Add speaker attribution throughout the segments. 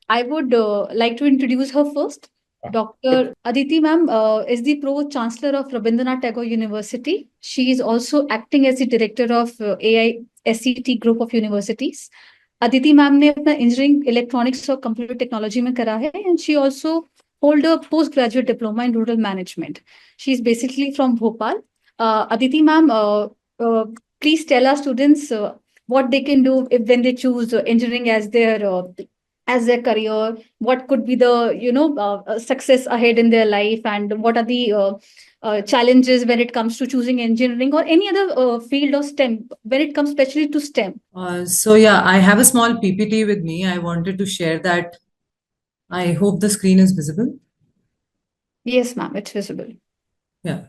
Speaker 1: I would like to introduce her first. Dr. Aditi ma'am is the Pro Chancellor of Rabindranath Tagore University. She is also acting as the Director of AISCT Group of Universities. Aditi ma'am ने अपना engineering electronics और computer technology में करा है and she also hold a post graduate diploma in rural management. She is basically from Bhopal. Aditi ma'am, please tell our students what they can do if when they choose engineering as their career. What could be the success ahead in their life, and what are the challenges when it comes to choosing engineering or any other field of STEM when it comes especially to STEM.
Speaker 2: So yeah, I have a small PPT with me. I wanted to share that. I hope the screen is visible.
Speaker 1: Yes, ma'am, it's visible.
Speaker 2: Yeah.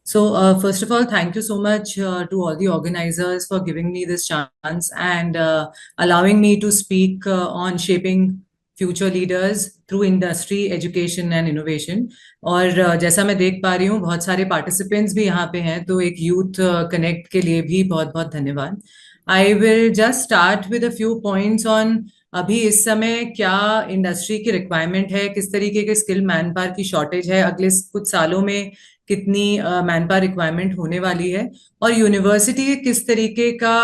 Speaker 2: So first of all, thank you so much to all the organizers for giving me this chance and allowing me to speak on shaping future leaders through industry, education and innovation. और जैसा मैं देख पा रही हूँ बहुत सारे participants भी यहाँ पे हैं, तो एक youth connect के लिए भी बहुत बहुत धन्यवाद. I will just start with a few points on अभी इस समय क्या इंडस्ट्री की रिक्वायरमेंट है, किस तरीके के स्किल मैन पावर की शॉर्टेज है, अगले कुछ सालों में कितनी मैन पावर रिक्वायरमेंट होने वाली है, और यूनिवर्सिटी किस तरीके का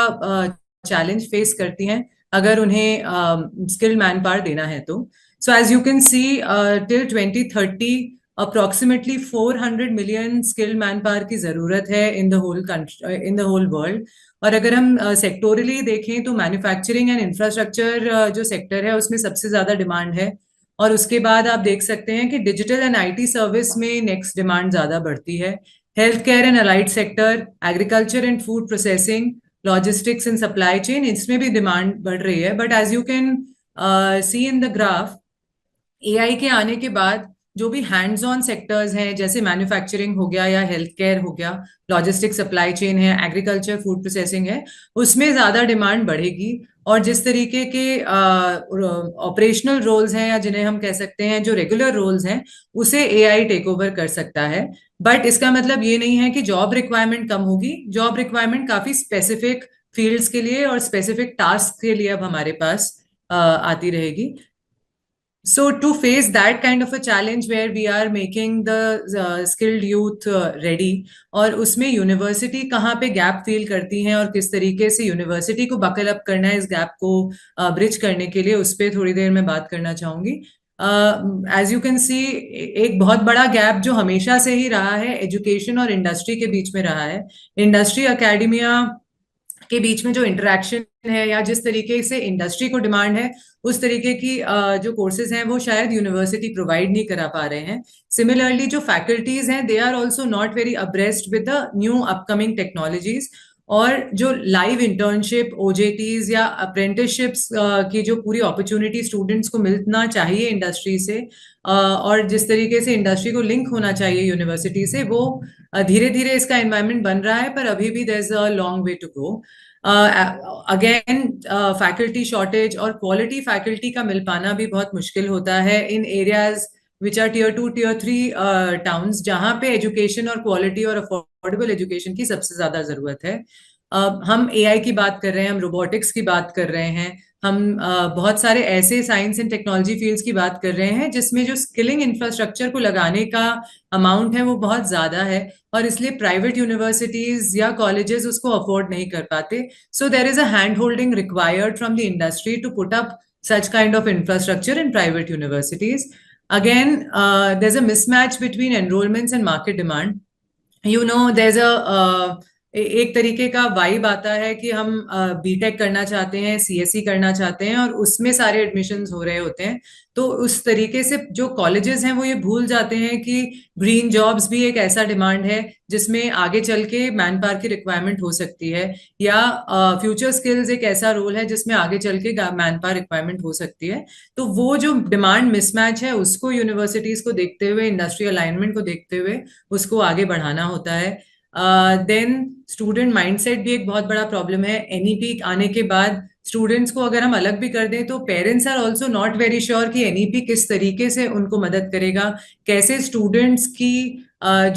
Speaker 2: चैलेंज फेस करती हैं अगर उन्हें स्किल मैन पावर देना है तो. So as you can see till 2030 approximately 400 million skill man power की जरूरत है in the whole country, in the whole world. और अगर हम सेक्टोरली देखें तो मैन्युफैक्चरिंग एंड इंफ्रास्ट्रक्चर जो सेक्टर है उसमें सबसे ज्यादा डिमांड है, और उसके बाद आप देख सकते हैं कि डिजिटल एंड आईटी सर्विस में नेक्स्ट डिमांड ज्यादा बढ़ती है. Health care and allied sector, agriculture and food processing, logistics and supply chain, इसमें भी डिमांड बढ़ रही है. But as you can see in the graph, AI के आने के बाद जो भी हैंड्स ऑन सेक्टर्स हैं जैसे मैन्युफैक्चरिंग हो गया या हेल्थ केयर हो गया, लॉजिस्टिक सप्लाई चेन है, एग्रीकल्चर फूड प्रोसेसिंग है, उसमें ज्यादा डिमांड बढ़ेगी. और जिस तरीके के ऑपरेशनल रोल्स हैं या जिन्हें हम कह सकते हैं जो रेगुलर रोल्स हैं उसे एआई टेक ओवर कर सकता है. बट इसका मतलब ये नहीं है कि जॉब रिक्वायरमेंट कम होगी. जॉब रिक्वायरमेंट काफी स्पेसिफिक फील्ड्स के लिए और स्पेसिफिक टास्क के लिए अब हमारे पास आती रहेगी. So to face that kind of a challenge where we are making the skilled youth ready, और उसमें यूनिवर्सिटी कहाँ पे गैप फील करती हैं और किस तरीके से यूनिवर्सिटी को बकल अप करना है इस गैप को ब्रिज करने के लिए, उस पर थोड़ी देर में बात करना चाहूंगी. एज यू कैन सी, एक बहुत बड़ा गैप जो हमेशा से ही रहा है एजुकेशन और इंडस्ट्री के बीच में रहा है. इंडस्ट्री अकेडमिया के बीच में जो इंटरेक्शन है या जिस तरीके से इंडस्ट्री को डिमांड है उस तरीके की जो कोर्सेज हैं वो शायद यूनिवर्सिटी प्रोवाइड नहीं करा पा रहे हैं. सिमिलरली जो फैकल्टीज हैं they are also not very abreast with the new upcoming technologies, और जो लाइव इंटर्नशिप, ओजेटीज या अप्रेंटिसशिप्स की जो पूरी अपॉर्चुनिटी स्टूडेंट्स को मिलना चाहिए इंडस्ट्री से, और जिस तरीके से इंडस्ट्री को लिंक होना चाहिए यूनिवर्सिटी से, वो धीरे धीरे इसका एनवायरनमेंट बन रहा है, पर अभी भी there is a long way to go. Again faculty shortage और क्वालिटी फैकल्टी का मिल पाना भी बहुत मुश्किल होता है in areas which are tier 2 tier 3 towns, जहां पे एजुकेशन और क्वालिटी और अफोर्डेबल एजुकेशन की सबसे ज्यादा जरूरत है. हम एआई की बात कर रहे हैं, हम रोबोटिक्स की बात कर रहे हैं, हम बहुत सारे ऐसे साइंस एंड टेक्नोलॉजी फील्ड्स की बात कर रहे हैं जिसमें जो स्किलिंग इंफ्रास्ट्रक्चर को लगाने का अमाउंट है वो बहुत ज्यादा है, और इसलिए प्राइवेट यूनिवर्सिटीज या कॉलेजेस उसको अफोर्ड नहीं कर पाते. So there is a hand holding required from the industry to put up such kind of infrastructure in private universities. Again, there's a mismatch between enrollments and market demand. You know, there's एक तरीके का vibe आता है कि हम BTech करना चाहते हैं, सीएससी करना चाहते हैं, और उसमें सारे एडमिशन्स हो रहे होते हैं. तो उस तरीके से जो कॉलेजेस हैं वो ये भूल जाते हैं कि ग्रीन जॉब्स भी एक ऐसा डिमांड है जिसमें आगे चल के मैन पावर की रिक्वायरमेंट हो सकती है, या फ्यूचर स्किल्स एक ऐसा रोल है जिसमें आगे चल के मैन पावर रिक्वायरमेंट हो सकती है. तो वो जो डिमांड मिसमैच है उसको यूनिवर्सिटीज को देखते हुए, इंडस्ट्री अलाइनमेंट को देखते हुए उसको आगे बढ़ाना होता है. देन स्टूडेंट माइंडसेट भी एक बहुत बड़ा प्रॉब्लम है. एनईपी आने के बाद स्टूडेंट्स को अगर हम अलग भी कर दें तो parents are also not very sure कि एनईपी किस तरीके से उनको मदद करेगा, कैसे स्टूडेंट्स की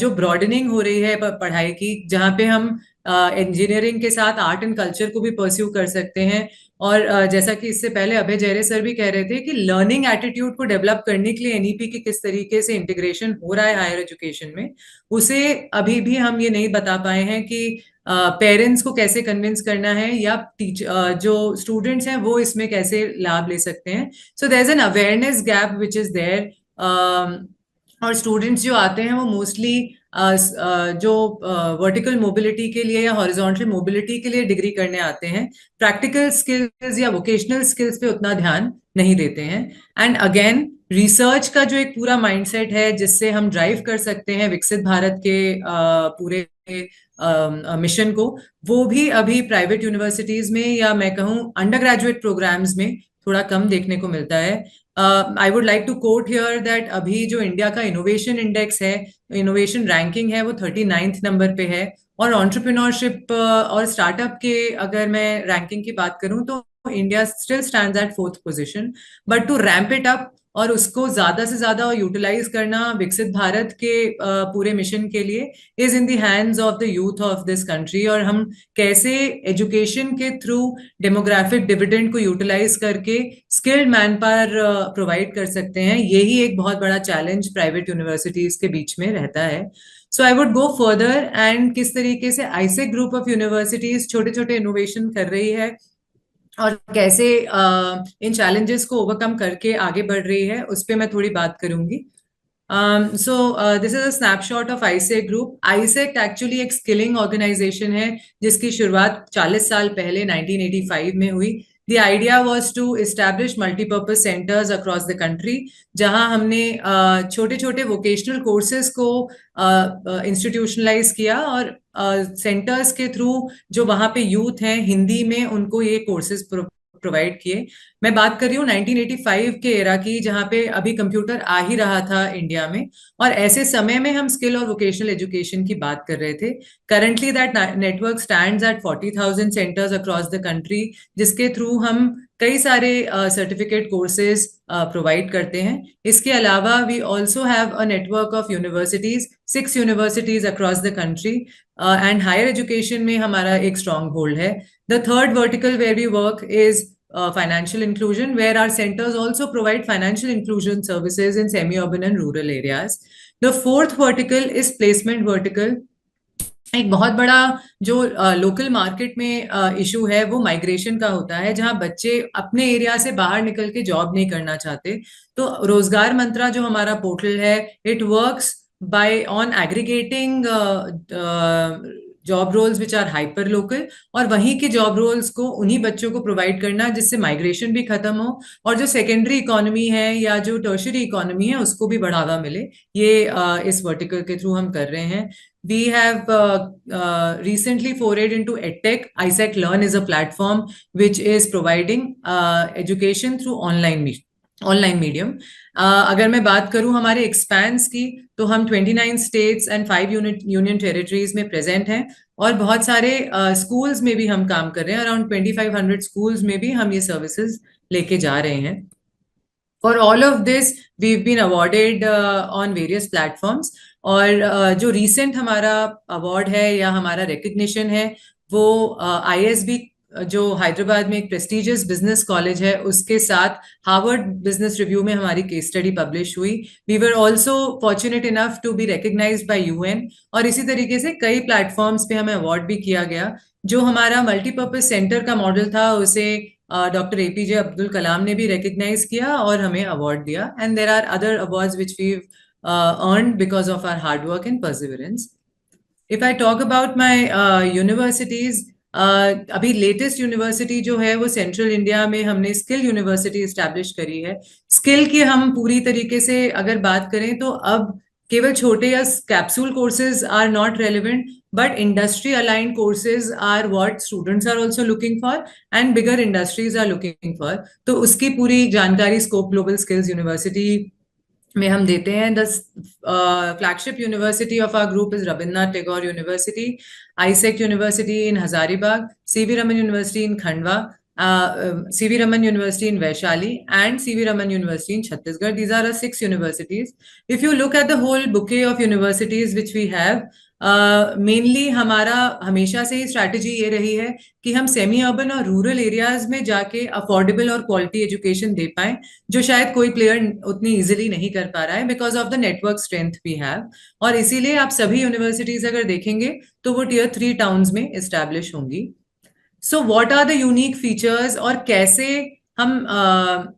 Speaker 2: जो ब्रॉडनिंग हो रही है पढ़ाई की, जहाँ पे हम इंजीनियरिंग के साथ आर्ट एंड कल्चर को भी परस्यू कर सकते हैं, और जैसा कि इससे पहले अभय जयरे सर भी कह रहे थे कि लर्निंग एटीट्यूड को डेवलप करने के लिए एनईपी की किस तरीके से इंटीग्रेशन हो रहा है हायर एजुकेशन में, उसे अभी भी हम ये नहीं बता पाए हैं कि पेरेंट्स को कैसे कन्विंस करना है या जो स्टूडेंट्स हैं वो इसमें कैसे लाभ ले सकते हैं. So there is an awareness gap which is there. और स्टूडेंट्स जो आते हैं वो मोस्टली जो वर्टिकल मोबिलिटी के लिए या हॉरिजॉन्टल मोबिलिटी के लिए डिग्री करने आते हैं, प्रैक्टिकल स्किल्स या वोकेशनल स्किल्स पे उतना ध्यान नहीं देते हैं. एंड अगेन रिसर्च का जो एक पूरा माइंडसेट है जिससे हम ड्राइव कर सकते हैं विकसित भारत के पूरे मिशन को, वो भी अभी प्राइवेट यूनिवर्सिटीज में या मैं कहूँ अंडर ग्रेजुएट प्रोग्राम्स में थोड़ा कम देखने को मिलता है. I would like to quote here that अभी जो इंडिया का इनोवेशन इंडेक्स है, इनोवेशन रैंकिंग है, वो 39th नंबर पे है. और एंटरप्रेन्योरशिप और स्टार्टअप के अगर मैं रैंकिंग की बात करूं तो India still stands at 4th position. But to ramp it up और उसको ज्यादा से ज्यादा यूटिलाइज करना विकसित भारत के पूरे मिशन के लिए is in the hands of the youth of this country. और हम कैसे एजुकेशन के थ्रू डेमोग्राफिक डिविडेंड को यूटिलाइज करके स्किल्ड मैन पावर प्रोवाइड कर सकते हैं, यही एक बहुत बड़ा चैलेंज प्राइवेट यूनिवर्सिटीज के बीच में रहता है. So I would go further and किस तरीके से आईसेक ग्रुप ऑफ यूनिवर्सिटीज छोटे छोटे इनोवेशन कर रही है और कैसे इन चैलेंजेस को ओवरकम करके आगे बढ़ रही है, उस पर मैं थोड़ी बात करूंगी. So this is a snapshot of ISEC group. ISEC actually एक स्किलिंग ऑर्गेनाइजेशन है जिसकी शुरुआत 40 साल पहले 1985 में हुई. The idea was to establish multi-purpose centers across the country, जहां हमने छोटे छोटे वोकेशनल कोर्सेज को इंस्टीट्यूशनलाइज किया और सेंटर्स के थ्रू जो वहां पे यूथ हैं हिंदी में उनको ये कोर्सेज प्रोवाइड किए. मैं बात कर रही हूँ 1985 के एरा की, जहां पे अभी कंप्यूटर आ ही रहा था इंडिया में, और ऐसे समय में हम स्किल और वोकेशनल एजुकेशन की बात कर रहे थे. Currently that network stands eight 40,000 centres across the country, जिसके थ्रू हम कई सारे सर्टिफिकेट कोर्सेज प्रोवाइड करते हैं. इसके अलावा we also have a network of universities, 6 universities across the country, and higher education में हमारा एक स्ट्रॉन्ग होल्ड है. The third vertical where we work is financial inclusion, where our centers also provide financial inclusion services in semi-urban and rural areas. The fourth vertical is placement vertical. एक बहुत बड़ा जो local market में issue है वो migration का होता है, जहां बच्चे अपने एरिया से बाहर निकल के जॉब नहीं करना चाहते. तो रोजगार मंत्रा जो हमारा पोर्टल है, it works by on aggregating job roles which are hyper local, और वहीं के जॉब रोल्स को उन्हीं बच्चों को प्रोवाइड करना जिससे माइग्रेशन भी खत्म हो और जो सेकेंडरी इकोनॉमी है या जो टर्शरी इकोनॉमी है उसको भी बढ़ावा मिले. ये इस वर्टिकल के थ्रू हम कर रहे हैं. We have recently forayed into EdTech. ISEC Learn is a platform which is providing education through online medium. अगर मैं बात करूं हमारे एक्सपेंस की, तो हम 29 स्टेट्स एंड 5 यूनियन टेरिटरीज में प्रेजेंट हैं और बहुत सारे स्कूल्स में भी हम काम कर रहे हैं. अराउंड 2500 स्कूल्स में भी हम ये सर्विसेज लेके जा रहे हैं. For all of this, we've been awarded on various platforms. और जो recent हमारा अवार्ड है या हमारा recognition है वो ISB जो हैदराबाद में एक प्रेस्टिजियस बिजनेस कॉलेज है उसके साथ हार्वर्ड बिजनेस रिव्यू में हमारी केस स्टडी पब्लिश हुई. We were also fortunate enough to be recognized by UN, और इसी तरीके से कई प्लेटफॉर्म्स पे हमें अवार्ड भी किया गया. जो हमारा मल्टीपर्पज सेंटर का मॉडल था उसे डॉक्टर APJ अब्दुल कलाम ने भी रिकग्नाइज किया और हमें अवार्ड दिया. And there are other awards which we earned because of our hard work and perseverance. If I talk about my universities, अभी लेटेस्ट यूनिवर्सिटी जो है वो सेंट्रल इंडिया में हमने स्किल यूनिवर्सिटी एस्टैब्लिश करी है. स्किल की हम पूरी तरीके से अगर बात करें तो अब केवल छोटे या capsule courses are not relevant, but industry aligned courses are what students are also looking for and bigger industries are looking for. तो उसकी पूरी जानकारी स्कोप ग्लोबल स्किल्स यूनिवर्सिटी में हम देते हैं. The flagship university of our group is Rabindranath Tagore university, ISEC university in Hazaribagh, CV Raman university in Khandwa, CV Raman University in Vaishali, and CV Raman University in Chhattisgarh. These are our 6 universities. If you look at the whole bouquet of universities which we have, mainly हमारा हमेशा से ही strategy ये रही है कि हम semi urban और rural areas में जाके अफोर्डेबल और क्वालिटी एजुकेशन दे पाएं, जो शायद कोई प्लेयर उतनी इजीली नहीं कर पा रहा है because of the network strength we have. और इसीलिए आप सभी यूनिवर्सिटीज अगर देखेंगे तो वो टियर 3 टाउन्स में एस्टैब्लिश होंगी। So what are the unique features, और कैसे हम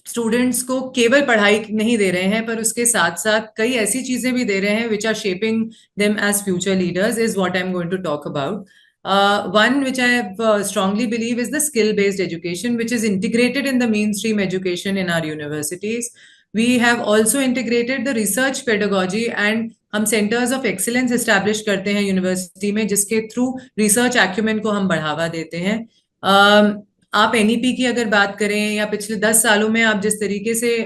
Speaker 2: स्टूडेंट्स को केवल पढ़ाई नहीं दे रहे हैं पर उसके साथ साथ कई ऐसी चीजें भी दे रहे हैं which are shaping them as future leaders, is what I am going to talk about. One which I strongly believe is the skill-based education, which is integrated in the mainstream education in our universities. We have also integrated the research pedagogy, and हम centers of excellence establish करते हैं university में, जिसके through research acumen को हम बढ़ावा देते हैं. आप एनईपी की अगर बात करें या पिछले 10 सालों में आप जिस तरीके से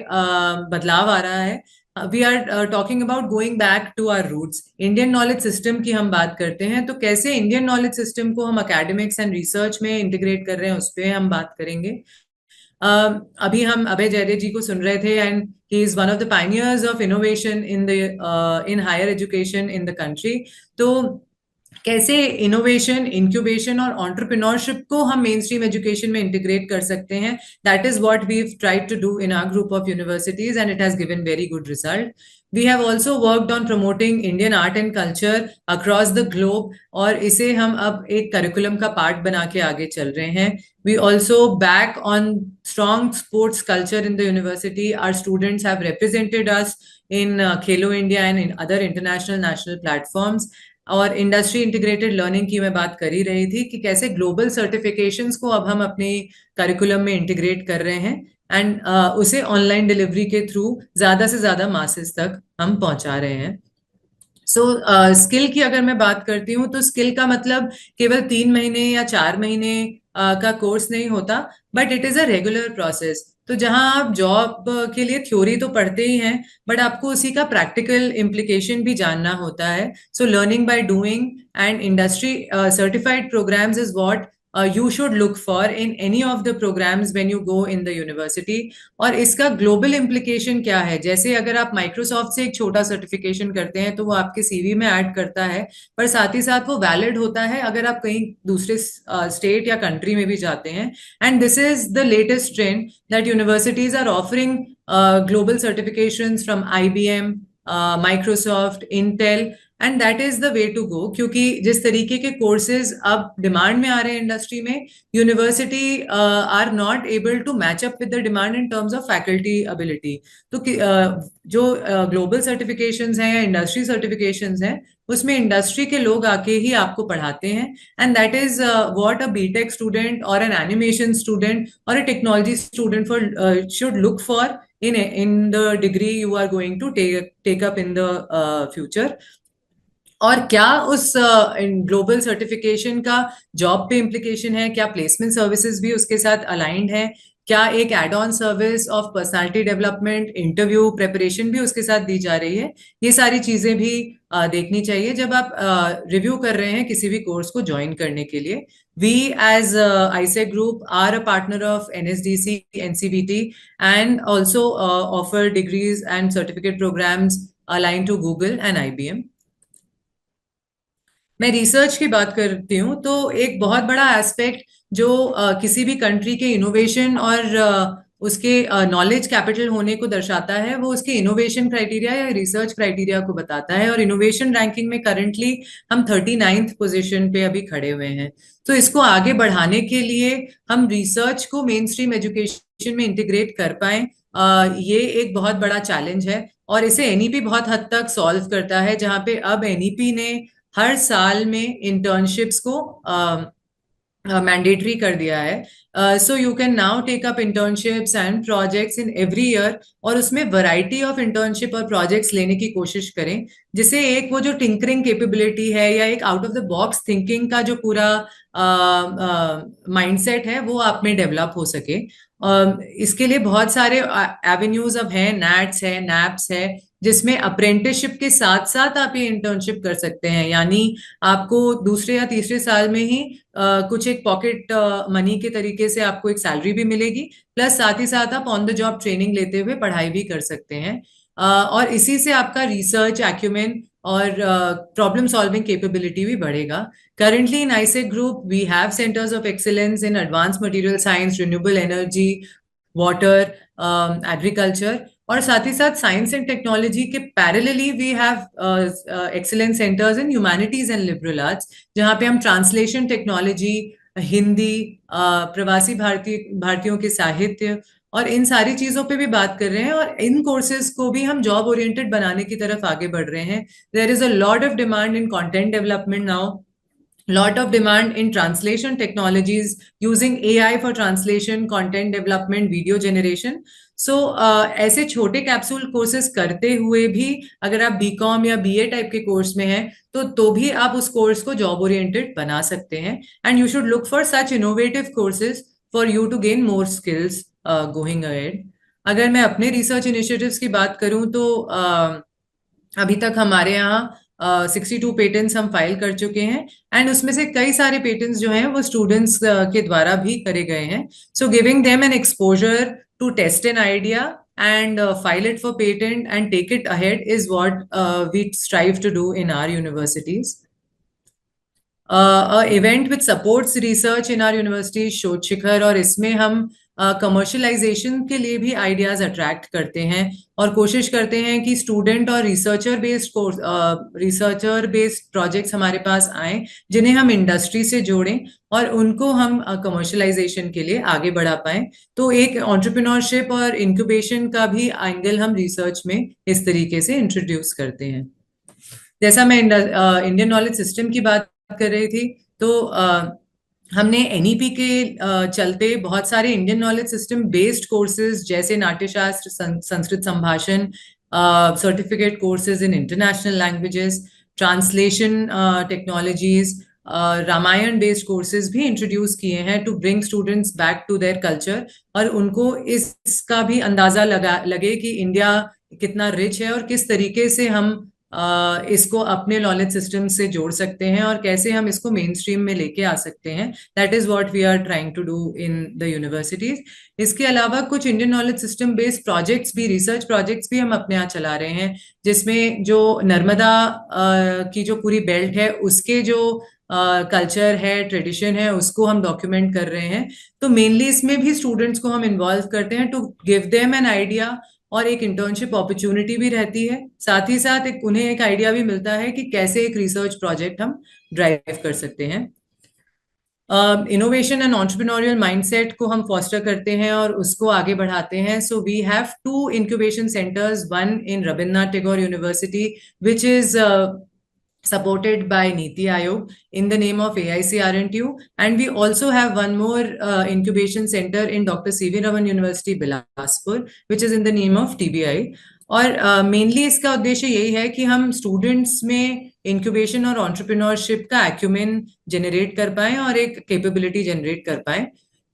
Speaker 2: बदलाव आ रहा है, we are talking about going back to our roots. Indian knowledge system की हम बात करते हैं तो कैसे इंडियन नॉलेज सिस्टम को हम एकेडमिक्स एंड रिसर्च में इंटीग्रेट कर रहे हैं, उस पर हम बात करेंगे. अभी हम अभय जयदे जी को सुन रहे थे, and he is one of the pioneers of innovation in higher education in the country. तो कैसे इनोवेशन, इंक्यूबेशन और एंटरप्रेन्योरशिप को हम मेन स्ट्रीम एजुकेशन में इंटीग्रेट कर सकते हैं, that is what we have tried to do in our group of universities, and it has given very good result. We have also worked on promoting Indian art and culture across the globe, और इसे हम अब एक curriculum का part बना के आगे चल रहे हैं. We also back on strong sports culture in the university. Our students have represented us in Khelo India and in other international national platforms. और इंडस्ट्री इंटीग्रेटेड लर्निंग की मैं बात कर ही रही थी कि कैसे ग्लोबल सर्टिफिकेशंस को अब हम अपने करिकुलम में इंटीग्रेट कर रहे हैं, एंड उसे ऑनलाइन डिलीवरी के थ्रू ज्यादा से ज्यादा मासेस तक हम पहुंचा रहे हैं. सो स्किल की अगर मैं बात करती हूँ तो स्किल का मतलब केवल 3 महीने या 4 महीने का कोर्स नहीं होता, but it is a regular process. तो जहां आप जॉब के लिए थ्योरी तो पढ़ते ही हैं, बट आपको उसी का प्रैक्टिकल इम्प्लीकेशन भी जानना होता है. So learning by doing and industry certified programs is what you should look for in any of the programs when you go in the university. और इसका ग्लोबल इम्प्लीकेशन क्या है? जैसे अगर आप माइक्रोसॉफ्ट से एक छोटा सर्टिफिकेशन करते हैं तो वो आपके सीवी में ऐड करता है, पर साथ ही साथ वो वैलिड होता है अगर आप कहीं दूसरे स्टेट या कंट्री में भी जाते हैं. And this is the latest trend that universities are offering global certifications from IBM, Microsoft, Intel, and that is the way to go. क्योंकि जिस तरीके के कोर्सेज अब डिमांड में आ रहे हैं इंडस्ट्री में, university are not able to match up with the demand in terms of faculty ability. तो जो ग्लोबल सर्टिफिकेशंस हैं या इंडस्ट्री सर्टिफिकेशंस हैं, उसमें इंडस्ट्री के लोग आके ही आपको पढ़ाते हैं, and that is what a BTech student और एन एनिमेशन स्टूडेंट और a technology student for should look for in the degree you are going to take up in the future. और क्या उस ग्लोबल सर्टिफिकेशन का job पे implication है? क्या placement services भी उसके साथ अलाइंड है? क्या एक add on service of personality development, interview preparation भी उसके साथ दी जा रही है? ये सारी चीजें भी देखनी चाहिए जब आप रिव्यू कर रहे हैं किसी भी कोर्स को ज्वाइन करने के लिए. We as ISEC Group are a partner of NSDC, NCVT, and also offer degrees and certificate programs aligned to Google and IBM. मैं रिसर्च की बात करती हूँ तो एक बहुत बड़ा एस्पेक्ट जो किसी भी कंट्री के इनोवेशन और उसके नॉलेज कैपिटल होने को दर्शाता है, वो उसके इनोवेशन क्राइटेरिया या रिसर्च क्राइटेरिया को बताता है. और इनोवेशन रैंकिंग में करंटली हम 39th पोजीशन पे अभी खड़े हुए हैं. तो इसको आगे बढ़ाने के लिए हम रिसर्च को मेन स्ट्रीम एजुकेशन में इंटीग्रेट कर पाए, ये एक बहुत बड़ा चैलेंज है. और इसे एनईपी बहुत हद तक सॉल्व करता है, जहाँ पे अब एनईपी ने हर साल में इंटर्नशिप्स को मैंडेटरी कर दिया है. So you can now take up internships and projects in every year, और उसमें वैरायटी ऑफ इंटर्नशिप और प्रोजेक्ट्स लेने की कोशिश करें, जिससे एक वो जो टिंकरिंग कैपेबिलिटी है या एक out of the box thinking का जो पूरा माइंडसेट है वो आप में डेवलप हो सके. इसके लिए बहुत सारे एवेन्यूज अब हैं, नैट्स है, नैप्स है, जिसमें अप्रेंटिसशिप के साथ साथ आप ये इंटर्नशिप कर सकते हैं. यानी आपको दूसरे या तीसरे साल में ही कुछ एक पॉकेट मनी के तरीके से आपको एक सैलरी भी मिलेगी, प्लस साथ ही साथ आप ऑन द जॉब ट्रेनिंग लेते हुए पढ़ाई भी कर सकते हैं. और इसी से आपका रिसर्च एक्यूमेन और प्रॉब्लम सॉल्विंग कैपेबिलिटी भी बढ़ेगा. Currently in ISEC group, we have centers of excellence in advanced material science, renewable energy, water, agriculture, और साथ ही साथ साइंस एंड टेक्नोलॉजी के parallelly we have excellence centres in humanities and liberal arts, जहाँ पे हम ट्रांसलेशन टेक्नोलॉजी, हिंदी, प्रवासी भारतीयों के साहित्य और इन सारी चीजों पे भी बात कर रहे हैं, और इन कोर्सेज को भी हम जॉब ओरिएंटेड बनाने की तरफ आगे बढ़ रहे हैं. There is a lot of demand in content development now, lot of demand in translation technologies using AI for translation, content development, video generation. So ऐसे छोटे कैप्सूल कोर्सेज करते हुए भी अगर आप बीकॉम या बीए टाइप के कोर्स में हैं तो भी आप उस कोर्स को जॉब ओरिएंटेड बना सकते हैं. And you should look for such innovative courses for you to gain more skills going ahead. अगर मैं अपने रिसर्च इनिशिएटिव्स की बात करूं तो अभी तक हमारे यहाँ 62 पेटेंट्स हम फाइल कर चुके हैं, एंड उसमें से कई सारे पेटेंट्स जो हैं वो स्टूडेंट्स के द्वारा भी करे गए हैं. So giving them an exposure to test an idea and file it for patent and take it ahead is what we strive to do in our universities. A event which supports research in our university is शोध शिखर, और इसमें हम commercialisation के लिए भी ideas attract करते हैं और कोशिश करते हैं कि स्टूडेंट और रिसर्चर बेस्ड प्रोजेक्ट्स हमारे पास आए, जिन्हें हम इंडस्ट्री से जोड़ें और उनको हम कमर्शलाइजेशन के लिए आगे बढ़ा पाएं. तो एक एंटरप्रेन्योरशिप और इंक्यूबेशन का भी एंगल हम रिसर्च में इस तरीके से इंट्रोड्यूस करते हैं. जैसा मैं इंडियन नॉलेज सिस्टम की बात कर रही थी, तो हमने एनईपी के चलते बहुत सारे Indian knowledge system based courses जैसे नाट्यशास्त्र, संस्कृत संभाषण, certificate courses in international languages, translation technologies, Ramayan based courses भी इंट्रोड्यूस किए हैं to bring students back to their culture, और उनको इसका भी अंदाजा लगे कि इंडिया कितना रिच है और किस तरीके से हम इसको अपने नॉलेज सिस्टम से जोड़ सकते हैं और कैसे हम इसको मेन स्ट्रीम में लेके आ सकते हैं. That is what we are trying to do in the universities. इसके अलावा कुछ Indian knowledge system based projects भी, रिसर्च प्रोजेक्ट्स भी हम अपने यहाँ चला रहे हैं, जिसमें जो नर्मदा की जो पूरी बेल्ट है उसके जो कल्चर है, ट्रेडिशन है, उसको हम डॉक्यूमेंट कर रहे हैं. तो मेनली इसमें भी स्टूडेंट्स को हम इन्वॉल्व करते हैं to give them an idea, और एक इंटर्नशिप अपॉर्चुनिटी भी रहती है. साथ ही साथ उन्हें एक आइडिया भी मिलता है कि कैसे एक रिसर्च प्रोजेक्ट हम ड्राइव कर सकते हैं. इनोवेशन एंड एंटरप्रेन्योरियल माइंडसेट को हम फॉस्टर करते हैं और उसको आगे बढ़ाते हैं. So we have 2 incubation centres, one in Rabindranath Tagore university which is supported by Niti Aayog in the name of AICRNTU, and we also have one more incubation center in Dr. C.V. Raman University, Bilaspur, which is in the name of TBI. और mainly इसका उद्देश्य यही है कि हम students में incubation और entrepreneurship का एक्यूमेन जनरेट कर पाएं और एक कैपेबिलिटी जनरेट कर पाएं.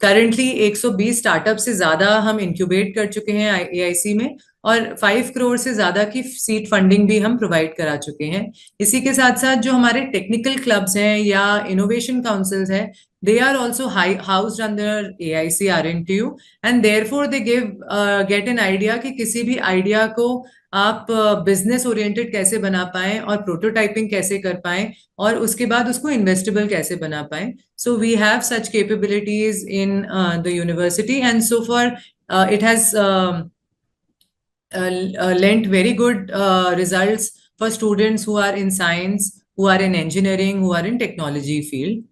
Speaker 2: करंटली 120 स्टार्टअप से ज्यादा हम इंक्यूबेट कर चुके हैं AIC में, और 5 करोड़ से ज्यादा की सीट फंडिंग भी हम प्रोवाइड करा चुके हैं. इसी के साथ साथ जो हमारे टेक्निकल क्लब्स हैं या इनोवेशन काउंसिल्स हैं, they are also housed under AICRNTU, and therefore they get an idea कि किसी भी आइडिया को आप बिजनेस ओरिएंटेड कैसे बना पाएं और प्रोटोटाइपिंग कैसे कर पाएं और उसके बाद उसको इन्वेस्टेबल कैसे बना पाएं. So we have such capabilities in the university, and so for it has lent very good results for students who are in science, who are in engineering, who are in technology field.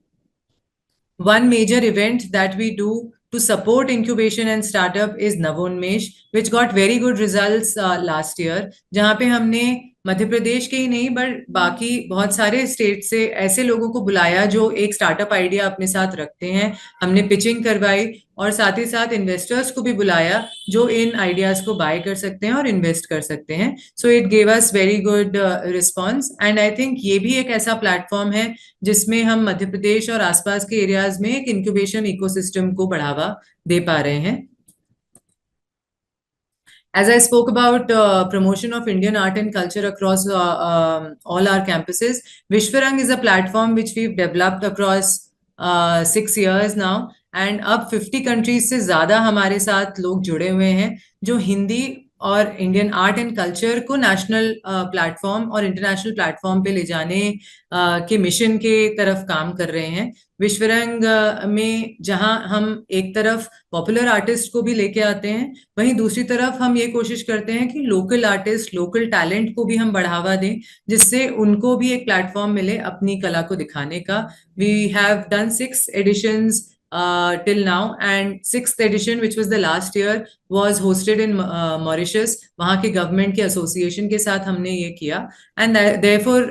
Speaker 2: One major event that we do to support incubation and startup is Navonmesh, which got very good results last year, जहाँ पे हमने मध्य प्रदेश के ही नहीं but बाकी बहुत सारे state से ऐसे लोगों को बुलाया जो एक स्टार्टअप आइडिया अपने साथ रखते हैं. हमने पिचिंग करवाई और साथ ही साथ इन्वेस्टर्स को भी बुलाया जो इन आइडियाज को बाय कर सकते हैं और इन्वेस्ट कर सकते हैं. So it gave us very good response, and I think ये भी एक ऐसा प्लेटफॉर्म है जिसमें हम मध्य प्रदेश और आसपास के एरियाज में एक इंक्यूबेशन इकोसिस्टम को बढ़ावा दे पा रहे हैं. As I spoke about promotion of Indian art and culture across all our campuses, Vishwarang is a platform which we've developed across 6 years now, and अब 50 countries से ज्यादा हमारे साथ लोग जुड़े हुए हैं जो हिंदी और इंडियन आर्ट एंड कल्चर को नेशनल प्लेटफॉर्म और इंटरनेशनल प्लेटफॉर्म पे ले जाने के मिशन के तरफ काम कर रहे हैं। विश्वरंग में जहां हम एक तरफ पॉपुलर आर्टिस्ट को भी लेके आते हैं, वहीं दूसरी तरफ हम ये कोशिश करते हैं कि लोकल आर्टिस्ट, लोकल टैलेंट को भी हम बढ़ावा दें, जिससे उनको भी एक प्लेटफॉर्म मिले अपनी कला को दिखाने का। We have done 6 editions till now, and 6th edition, which was the last year, was hosted in Mauritius. वहाँ के गवर्नमेंट के एसोसिएशन के साथ हमने ये किया, and therefore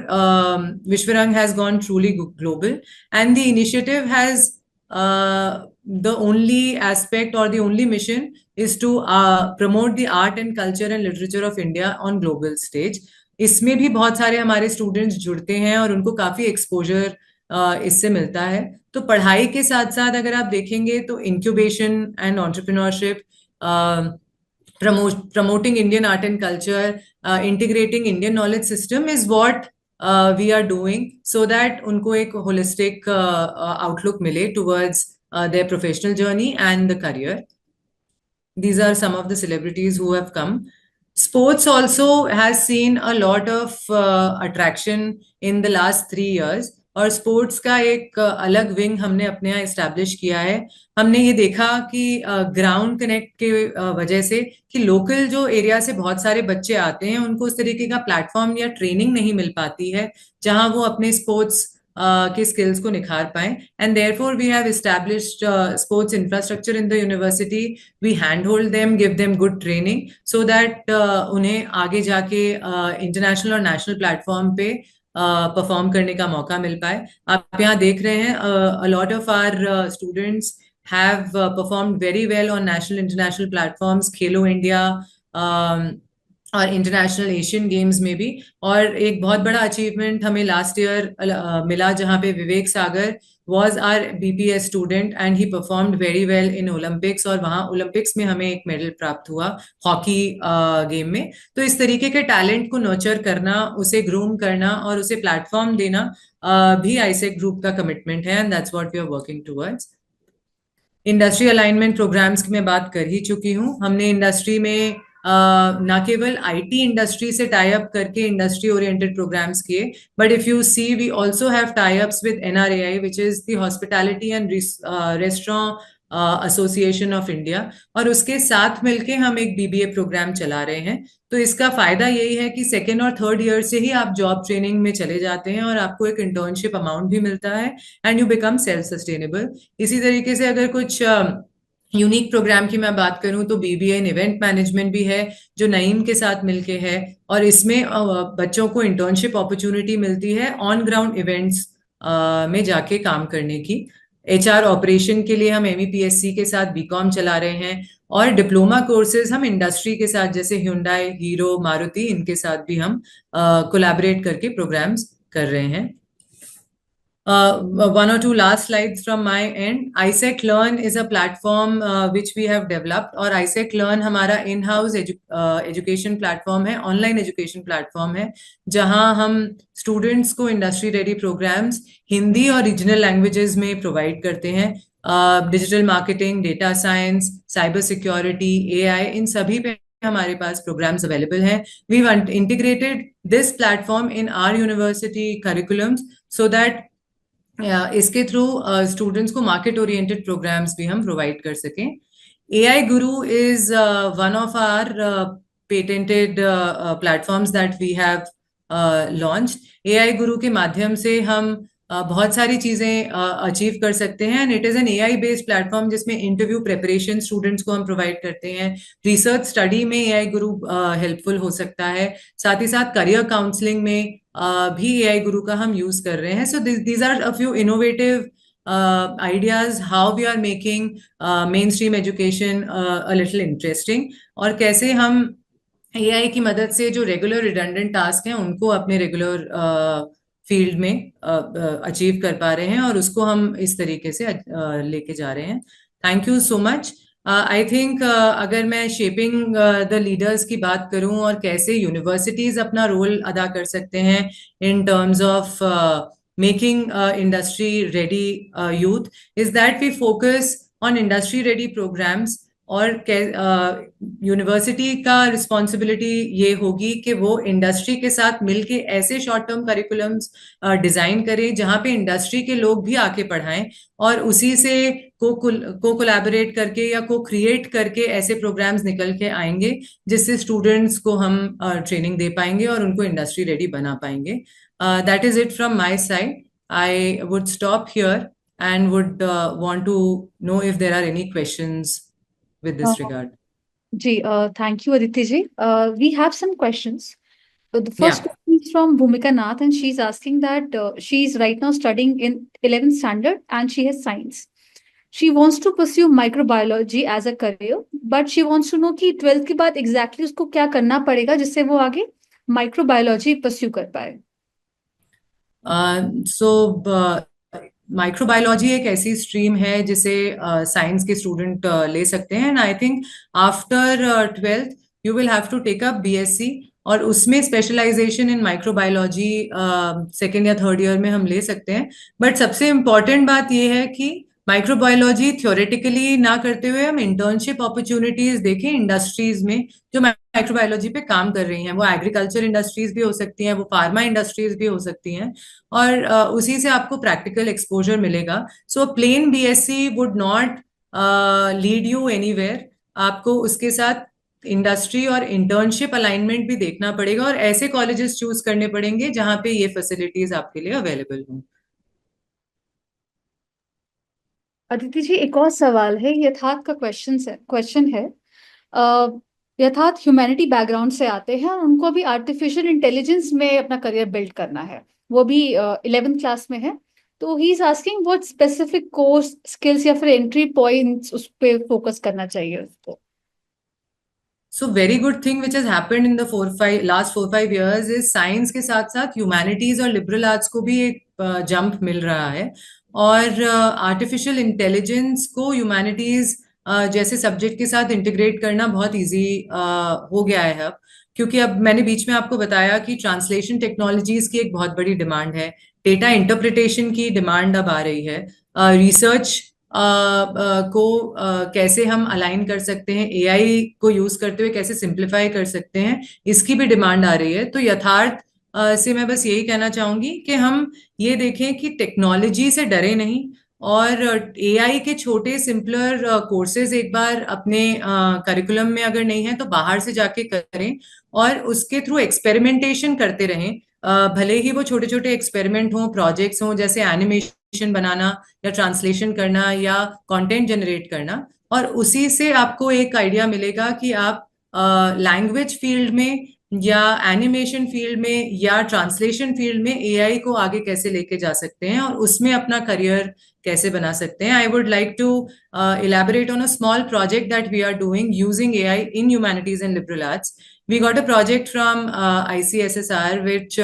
Speaker 2: Vishwarang has gone truly global, and the initiative has the only aspect or the only mission is to promote the art and culture and literature of India on global stage. इसमें भी बहुत सारे हमारे students जुड़ते हैं और उनको काफी एक्सपोजर इससे मिलता है। तो पढ़ाई के साथ साथ अगर आप देखेंगे तो incubation and entrepreneurship, promoting Indian art and culture, integrating Indian knowledge system is what we are doing, so that उनको एक holistic outlook मिले towards their professional journey and the career. These are some of the celebrities who have come. Sports also has seen a lot of attraction in the last 3 years. और sports का एक अलग wing हमने अपने यहाँ establish किया है। हमने ये देखा कि ग्राउंड कनेक्ट के वजह से कि लोकल जो एरिया से बहुत सारे बच्चे आते हैं, उनको उस तरीके का प्लेटफॉर्म या ट्रेनिंग नहीं मिल पाती है जहां वो अपने स्पोर्ट्स के स्किल्स को निखार पाए। And therefore we have established sports infrastructure in the university. We hand hold them, give them good training, so that उन्हें आगे जाके इंटरनेशनल और नेशनल प्लेटफॉर्म पे परफॉर्म करने का मौका मिल पाए। आप यहाँ देख रहे हैं a lot of our students have performed very well on national international platforms, Khelo India और इंटरनेशनल एशियन गेम्स में भी। और एक बहुत बड़ा अचीवमेंट हमें लास्ट ईयर मिला, जहाँ पे Vivek Sagar was our BPS student and he performed very well in Olympics, और वहाँ ओलंपिक्स में हमें एक मेडल प्राप्त हुआ हॉकी गेम में। तो इस तरीके के टैलेंट को नर्चर करना, उसे ग्रूम करना और उसे प्लेटफॉर्म देना भी आईसेक ग्रुप का कमिटमेंट है, and that's what we are working towards. Industry alignment programs की मैं बात कर ही चुकी हूँ। हमने इंडस्ट्री में ना केवल आईटी इंडस्ट्री से टाई अप करके इंडस्ट्री ओरिएंटेड प्रोग्राम्स किए, but if you see we also have tie ups with NRAI, which is the hospitality and restaurant association of India, और उसके साथ मिलके हम एक BBA प्रोग्राम चला रहे हैं। तो इसका फायदा यही है कि 2nd और 3rd ईयर से ही आप जॉब ट्रेनिंग में चले जाते हैं और आपको एक इंटर्नशिप अमाउंट भी मिलता है, and you become self sustainable. इसी तरीके से अगर कुछ यूनिक प्रोग्राम की मैं बात करूं तो BBA इन इवेंट मैनेजमेंट भी है, जो नईम के साथ मिलके है, और इसमें बच्चों को इंटर्नशिप अपॉर्चुनिटी मिलती है ऑन ग्राउंड इवेंट्स में जाके काम करने की। HR ऑपरेशन के लिए हम MEPSC के साथ BCom चला रहे हैं, और डिप्लोमा कोर्सेज हम इंडस्ट्री के साथ जैसे Hyundai, हीरो, मारुति, इनके साथ भी हम कोलैबोरेट करके प्रोग्राम्स कर रहे हैं। One or two last slides from my end. ISEC Learn is a platform which we have developed, और ISEC Learn हमारा in-house education platform है, online education platform है, जहां हम students को industry ready programs हिंदी और regional languages में provide करते हैं। Digital marketing, data science, cyber security, AI, इन सभी पे हमारे पास प्रोग्राम्स अवेलेबल हैं। We've integrated this platform in our university curriculums so that इसके थ्रू स्टूडेंट्स को मार्केट ओरिएंटेड प्रोग्राम्स भी हम प्रोवाइड कर सकें। AI Guru is one of our patented platforms that we have launched. AI Guru के माध्यम से हम बहुत सारी चीजें अचीव कर सकते हैं, and it is an AI based platform जिसमें इंटरव्यू प्रिपरेशन स्टूडेंट्स को हम प्रोवाइड करते हैं। रिसर्च स्टडी में AI Guru हेल्पफुल हो सकता है, साथ ही साथ करियर काउंसलिंग में भी AI Guru का हम यूज कर रहे हैं। So these are a few innovative ideas how we are making mainstream education a little interesting, और कैसे हम AI की मदद से जो रेगुलर रिडंडेंट टास्क हैं उनको अपने रेगुलर फील्ड में अचीव कर पा रहे हैं, और उसको हम इस तरीके से लेके जा रहे हैं। Thank you so much. I think अगर मैं शेपिंग द लीडर्स की बात करूं और कैसे यूनिवर्सिटीज अपना रोल अदा कर सकते हैं इन terms of making industry ready youth, is that we focus on industry ready programs और यूनिवर्सिटी का रिस्पॉन्सिबिलिटी ये होगी कि वो इंडस्ट्री के साथ मिलके ऐसे शॉर्ट टर्म करिकुलम्स डिजाइन करें जहाँ पे इंडस्ट्री के लोग भी आके पढ़ाएं, और उसी से को कोलैबोरेट करके या को क्रिएट करके ऐसे प्रोग्राम्स निकल के आएंगे जिससे स्टूडेंट्स को हम ट्रेनिंग दे पाएंगे और उनको इंडस्ट्री रेडी बना पाएंगे. That is it from my side. I would stop here and would want to know if there are any questions with this regard.
Speaker 1: Ji, thank you, Aditi ji. We have some questions. The first
Speaker 2: Yeah.
Speaker 1: question is from Bhumika Nath, and she's asking that she is right now studying in 11th standard and she has science. She wants to pursue microbiology as a career, but she wants to know कि 12th के बाद exactly उसको क्या करना पड़ेगा जिससे वो आगे microbiology pursue कर पाए.
Speaker 2: माइक्रोबायोलॉजी एक ऐसी स्ट्रीम है जिसे साइंस के स्टूडेंट ले सकते हैं, and I think after 12th you will have to take up BSc, और उसमें स्पेशलाइजेशन इन माइक्रोबायोलॉजी सेकेंड या थर्ड ईयर में हम ले सकते हैं. बट सबसे इम्पॉर्टेंट बात यह है कि माइक्रोबायोलॉजी थ्योरेटिकली ना करते हुए हम इंटर्नशिप अपॉर्चुनिटीज देखें इंडस्ट्रीज में जो माइक्रोबायोलॉजी पे काम कर रही हैं. वो एग्रीकल्चर इंडस्ट्रीज भी हो सकती हैं, वो फार्मा इंडस्ट्रीज भी हो सकती हैं, और उसी से आपको प्रैक्टिकल एक्सपोजर मिलेगा. So plain BSc would not lead you anywhere. आपको उसके साथ इंडस्ट्री और इंटर्नशिप अलाइनमेंट भी देखना पड़ेगा, और ऐसे कॉलेजेस चूज करने पड़ेंगे जहां पे ये फैसिलिटीज आपके लिए अवेलेबल हों.
Speaker 1: अदिति जी, एक और सवाल है, यथार्थ का क्वेश्चन है. यथार्थ ह्यूमैनिटी बैकग्राउंड से आते हैं और उनको अभी आर्टिफिशियल इंटेलिजेंस में अपना करियर बिल्ड करना है. वो भी 11th क्लास में है. तो he is asking what specific course skills या फिर एंट्री पॉइंट्स उस पे फोकस करना चाहिए उसको.
Speaker 2: So very good thing which has happened in the last 4-5 years is science के साथ साथ ह्यूमैनिटीज और लिबरल आर्ट्स को भी एक जंप मिल रहा है, और आर्टिफिशियल इंटेलिजेंस को ह्यूमैनिटीज जैसे सब्जेक्ट के साथ इंटीग्रेट करना बहुत इजी हो गया है अब, क्योंकि अब मैंने बीच में आपको बताया कि ट्रांसलेशन टेक्नोलॉजीज की एक बहुत बड़ी डिमांड है, डेटा इंटरप्रिटेशन की डिमांड अब आ रही है, रिसर्च को कैसे हम अलाइन कर सकते हैं, एआई को यूज करते हुए कैसे सिंप्लीफाई कर सकते हैं, इसकी भी डिमांड आ रही है. तो यथार्थ से मैं बस यही कहना चाहूंगी कि हम ये देखें कि टेक्नोलॉजी से डरे नहीं, और एआई के छोटे सिंपलर कोर्सेज एक बार अपने करिकुलम में अगर नहीं है तो बाहर से जाके करें, और उसके थ्रू एक्सपेरिमेंटेशन करते रहें. भले ही वो छोटे छोटे एक्सपेरिमेंट हों, प्रोजेक्ट्स हों, जैसे एनिमेशन बनाना या ट्रांसलेशन करना या कंटेंट जनरेट करना, और उसी से आपको एक आइडिया मिलेगा कि आप लैंग्वेज फील्ड में या एनिमेशन फील्ड में या ट्रांसलेशन फील्ड में एआई को आगे कैसे लेके जा सकते हैं और उसमें अपना करियर कैसे बना सकते हैं. I would like to elaborate on a small project that we are doing using AI in humanities and liberal arts. We got a project from ICSSR which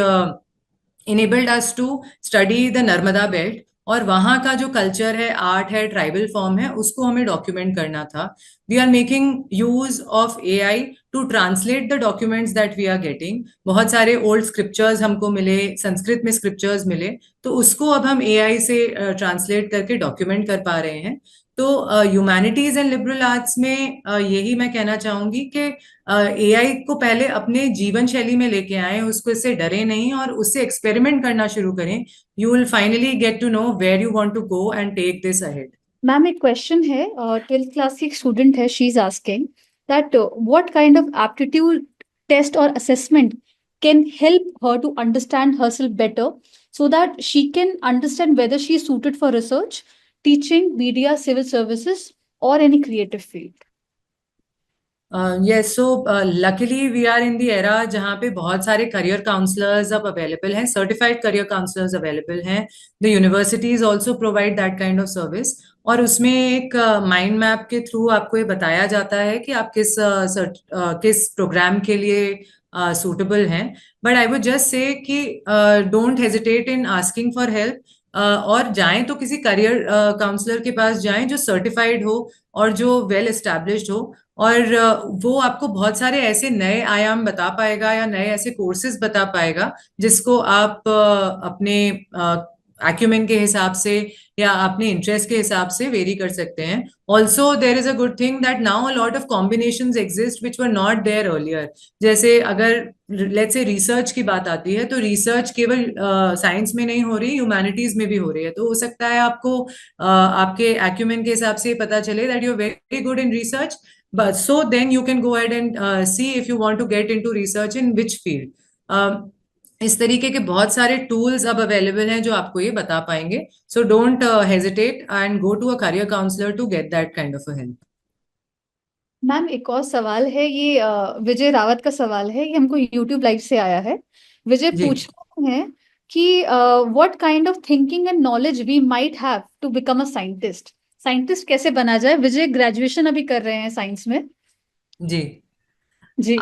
Speaker 2: enabled us to study the Narmada belt, और वहां का जो culture है, art है, tribal form है, उसको हमें document करना था. We are making use of AI to translate the documents that we are getting. बहुत सारे ओल्ड स्क्रिप्चर्स हमको मिले, संस्कृत में स्क्रिप्चर्स मिले, तो उसको अब हम एआई से ट्रांसलेट करके डॉक्यूमेंट कर पा रहे हैं. तो ह्यूमैनिटीज एंड लिबरल आर्ट्स में यही मैं कहना चाहूंगी कि एआई को पहले अपने जीवन शैली में लेके आए, उसको इससे डरे नहीं और उससे एक्सपेरिमेंट करना शुरू करें. You will finally get to know where you want to go and take this ahead.
Speaker 1: Ma'am, एक क्वेश्चन है, 12th क्लास की एक स्टूडेंट है. She is asking that what kind of aptitude test और assessment can help her to understand herself better so that she can understand whether she is suited for research, teaching, media, civil services, or any creative field.
Speaker 2: Yes, so luckily we are in the era जहाँ पे बहुत सारे career counselors अब available हैं, certified career counselors available हैं. The universities also provide that kind of service, और उसमें एक माइंड मैप के थ्रू आपको ये बताया जाता है कि आप किस प्रोग्राम के लिए सूटेबल हैं. But I would just say कि don't hesitate in asking for help, और जाएं तो किसी करियर काउंसलर के पास जाएं जो सर्टिफाइड हो और जो वेल एस्टैब्लिश्ड हो, और वो आपको बहुत सारे ऐसे नए आयाम बता पाएगा या नए ऐसे कोर्सेज बता पाएगा जिसको आप अपने एक्यूमेन के हिसाब से या अपने इंटरेस्ट के हिसाब से वेरी कर सकते हैं. Also there is a good thing that now a lot of combinations exist which were not there earlier. जैसे अगर लेट्स से रिसर्च की बात आती है, तो रिसर्च केवल साइंस में नहीं हो रही, ह्यूमैनिटीज में भी हो रही है. तो हो सकता है आपको आपके एक्यूमेन के हिसाब से पता चले that you are very good in research, but so then you can go ahead and see if you want to get into research in which field. इस तरीके के बहुत सारे टूल्स अब अवेलेबल हैं जो आपको ये बता पाएंगे. So don't hesitate and go to a career counsellor to get that kind of a help.
Speaker 1: Ma'am एक और सवाल है, ये विजय रावत का सवाल है, ये हमको यूट्यूब लाइव से आया है। विजय
Speaker 2: जी
Speaker 1: पूछ रहे हैं कि what kind of thinking and knowledge we might have to become a scientist. Scientist कैसे बना जाए? विजय ग्रेजुएशन अभी कर रहे हैं साइंस में।
Speaker 2: जी.
Speaker 1: जी।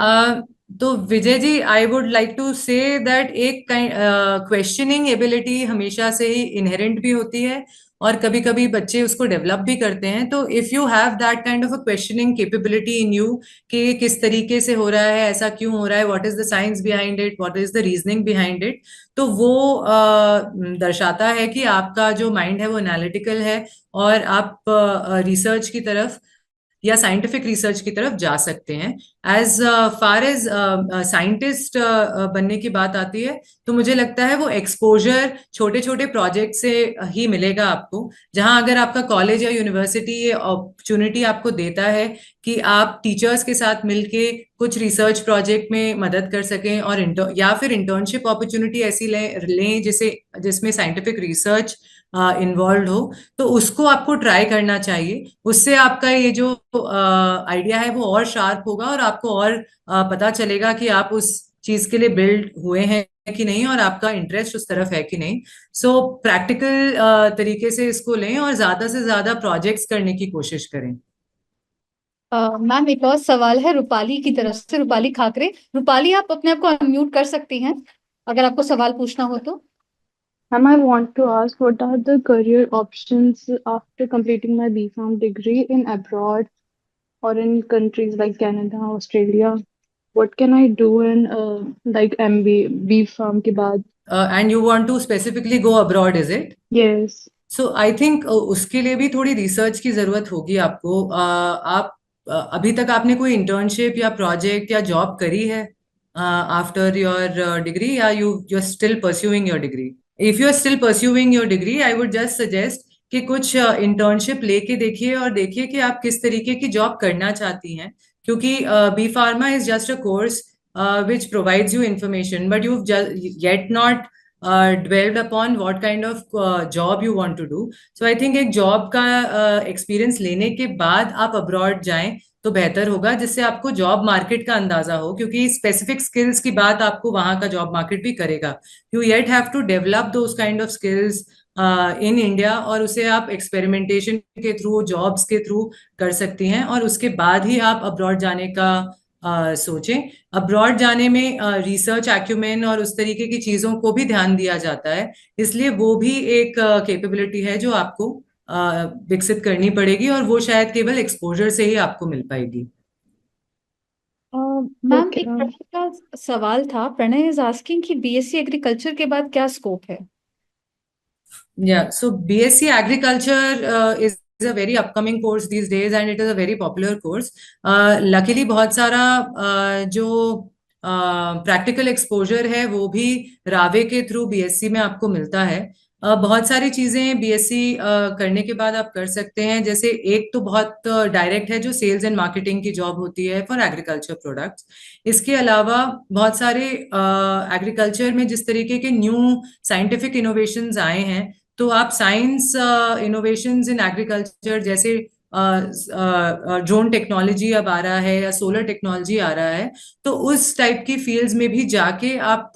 Speaker 2: तो Vijay ji, I would like to say that एक क्वेश्चनिंग एबिलिटी हमेशा से ही इनहेरेंट भी होती है, और कभी कभी बच्चे उसको डेवलप भी करते हैं. तो if you have that kind of a questioning capability in you कि किस तरीके से हो रहा है, ऐसा क्यों हो रहा है, what is the science behind it, what is the reasoning behind it, तो वो दर्शाता है कि आपका जो माइंड है वो एनालिटिकल है, और आप रिसर्च की तरफ या साइंटिफिक रिसर्च की तरफ जा सकते हैं. एज फार एज साइंटिस्ट बनने की बात आती है, तो मुझे लगता है वो एक्सपोजर छोटे छोटे प्रोजेक्ट से ही मिलेगा आपको, जहां अगर आपका कॉलेज या यूनिवर्सिटी ये अपॉर्चुनिटी आपको देता है कि आप टीचर्स के साथ मिलके कुछ रिसर्च प्रोजेक्ट में मदद कर सकें, और या फिर इंटर्नशिप अपॉर्चुनिटी ऐसी लें जिसमें साइंटिफिक रिसर्च इन्वॉल्व हो, तो उसको आपको ट्राई करना चाहिए. उससे आपका ये जो आइडिया है वो और शार्प होगा, और आपको और पता चलेगा कि आप उस चीज के लिए बिल्ड हुए हैं कि नहीं, और आपका इंटरेस्ट उस तरफ है कि नहीं. सो प्रैक्टिकल तरीके से इसको लें और ज्यादा से ज्यादा प्रोजेक्ट्स करने की कोशिश करें.
Speaker 1: मैम एक और सवाल है रूपाली की तरफ से, रूपाली खाकरे। रूपाली, आप अपने आप को अनम्यूट कर सकती हैं अगर आपको सवाल पूछना हो तो।
Speaker 3: Ma'am, I want to ask what are the career options after completing my BPharm degree in abroad or in countries like Canada, Australia? What can I do in like MB BPharm के बाद?
Speaker 2: And you want to specifically go abroad, is it?
Speaker 3: Yes.
Speaker 2: So I think उसके लिए भी थोड़ी research की जरूरत होगी आपको. आप अभी तक आपने कोई इंटर्नशिप या प्रोजेक्ट या जॉब करी है आफ्टर योर डिग्री, या you are still pursuing your degree? If you are still pursuing your degree, I would just suggest कि कुछ इंटर्नशिप लेके देखिए, और देखिए कि आप किस तरीके की जॉब करना चाहती हैं. क्योंकि B pharma is just a course which provides you information, but you've yet not dwelled upon what kind of job you want to do. So I think एक जॉब का एक्सपीरियंस लेने के बाद आप अब्रॉड जाएं तो बेहतर होगा, जिससे आपको जॉब मार्केट का अंदाजा हो, क्योंकि स्पेसिफिक स्किल्स की बात आपको वहां का जॉब मार्केट भी करेगा. You yet have to develop those kind of skills in India, और उसे आप एक्सपेरिमेंटेशन के थ्रू, जॉब्स के थ्रू कर सकती हैं, और उसके बाद ही आप अब्रॉड जाने का सोचें. अब्रॉड जाने में रिसर्च एक्यूमेन और उस तरीके की चीजों को भी ध्यान दिया जाता है, इसलिए वो भी एक कैपेबिलिटी है जो आपको विकसित करनी पड़ेगी, और वो शायद केवल एक्सपोजर से ही आपको मिल पाएगी.
Speaker 1: Ma'am
Speaker 3: Okay.
Speaker 1: एक प्रणय का सवाल था। प्रणय इज आस्किंग कि बीएससी एग्रीकल्चर के बाद क्या स्कोप है?
Speaker 2: Yeah, so BSc Agriculture is a very upcoming course these days, and it is a very popular course. Luckily बहुत सारा जो प्रैक्टिकल एक्सपोजर है वो भी रावे के थ्रू बीएससी में आपको मिलता है. बहुत सारी चीजें बीएससी करने के बाद आप कर सकते हैं. जैसे एक तो बहुत डायरेक्ट है, जो सेल्स एंड मार्केटिंग की जॉब होती है फॉर एग्रीकल्चर प्रोडक्ट्स. इसके अलावा बहुत सारे एग्रीकल्चर में जिस तरीके के न्यू साइंटिफिक इनोवेशंस आए हैं, तो आप साइंस इनोवेशंस इन एग्रीकल्चर, जैसे ड्रोन टेक्नोलॉजी अब आ रहा है या सोलर टेक्नोलॉजी आ रहा है, तो उस टाइप की फील्ड्स में भी जाके आप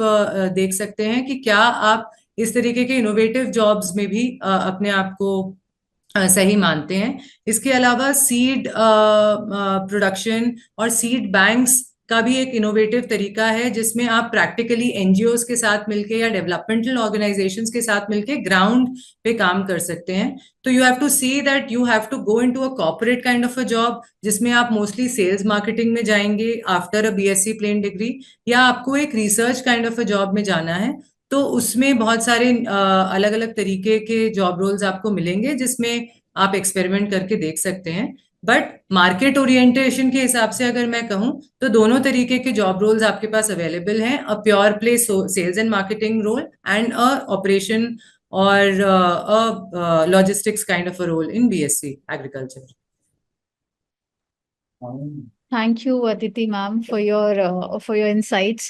Speaker 2: देख सकते हैं कि क्या आप इस तरीके के इनोवेटिव जॉब्स में भी अपने आप को सही मानते हैं. इसके अलावा सीड प्रोडक्शन और सीड बैंक्स का भी एक इनोवेटिव तरीका है, जिसमें आप प्रैक्टिकली एनजीओस के साथ मिलके या डेवलपमेंटल ऑर्गेनाइजेशंस के साथ मिलके ग्राउंड पे काम कर सकते हैं. तो you have to see that you have to go into a corporate kind of a job, जिसमें आप मोस्टली सेल्स मार्केटिंग में जाएंगे after a BSc plain degree, या आपको एक research kind of a job में जाना है. तो उसमें बहुत सारे अलग अलग तरीके के जॉब रोल्स आपको मिलेंगे जिसमें आप एक्सपेरिमेंट करके देख सकते हैं। बट मार्केट ओरिएंटेशन के हिसाब से अगर मैं कहूँ तो दोनों तरीके के जॉब रोल्स आपके पास अवेलेबल हैं, a pure play sales and marketing role and a operation और logistics kind of a role in BSc Agriculture.
Speaker 1: Thank you, Aditi ma'am, for your insights.